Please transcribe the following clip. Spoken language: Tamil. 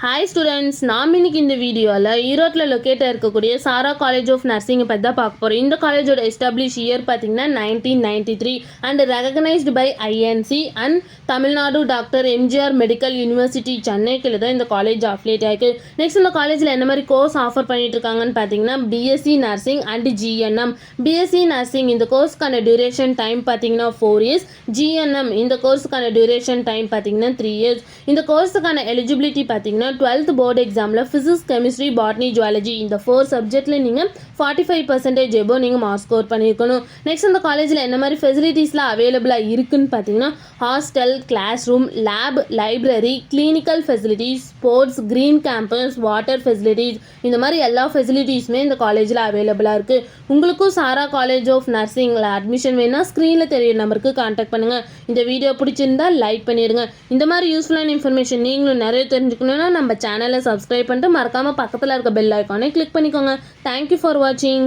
ஹாய் ஸ்டூடெண்ட்ஸ், நாம் இன்னைக்கு இந்த வீடியோவில் ஈரோட்டில் லொக்கேட்டாக இருக்கக்கூடிய சாரா காலேஜ் ஆஃப் நர்சிங்கை பற்றி தான் பார்க்க போகிறோம். இந்த காலேஜோட எஸ்டாப்ளிஷ் இயர் பார்த்தீங்கன்னா 1993 and recognised by INC and Tamil Nadu doctor MGR medical university சென்னைக்குள்ள தான் இந்த காலேஜ் அஃபிலியேட் ஆகிருக்கு. நெக்ஸ்ட் இந்த காலேஜில் என்ன மாதிரி கோர்ஸ் ஆஃபர் பண்ணிட்டு இருக்காங்கன்னு பார்த்தீங்கன்னா BSc nursing and GNM. BSc nursing இந்த கோர்ஸ்க்கான டியூரேஷன் டைம் பார்த்தீங்கன்னா 4 years. ஜிஎன்எம் இந்த கோர்ஸுக்கான டியூரேஷன் டைம் பார்த்தீங்கன்னா 3 years. இந்த கோர்ஸுக்கான எலிஜிபிலிட்டி பார்த்தீங்கன்னா 12th போர்டு எக்ஸாமில் ஃபிசிக்ஸ், கெமிஸ்ட்ரி, பாட்னி, ஜுவாலஜி இந்த 4 சப்ஜெக்டில் நீங்கள் 45% எபோ நீங்கள் மார்க் ஸ்கோர் பண்ணியிருக்கணும். நெக்ஸ்ட் இந்த காலேஜில் என்ன மாதிரி ஃபெசிலிட்டிஸ்லாம் அவைலபிளாக இருக்குன்னு பார்த்தீங்கன்னா hostel, class room, lab, library, clinical facilities, sports, green campus, water facilities இந்த மாதிரி எல்லா ஃபெசிலிட்டிஸுமே இந்த காலேஜில் அவைலபிளாக இருக்குது. உங்களுக்கும் சாரா காலேஜ் ஆஃப் நர்சிங்கில் அட்மிஷன் வேணால் ஸ்க்ரீனில் தெரிய நம்பருக்கு கான்டாக்ட் பண்ணுங்கள். இந்த வீடியோ பிடிச்சிருந்தால் லைக் பண்ணிடுங்க. இந்த மாதிரி யூஸ்ஃபுல்லான இன்ஃபர்மேஷன் நீங்களும் நிறைய தெரிஞ்சுக்கணுன்னா நம்ம சேனலை சப்ஸ்கிரைப் பண்ணிட்டு மறக்காமல் பக்கத்தில் இருக்க பெல் ஐக்கானை கிளிக் பண்ணிக்கோங்க. தேங்க்யூ ஃபார் வாட்சிங்.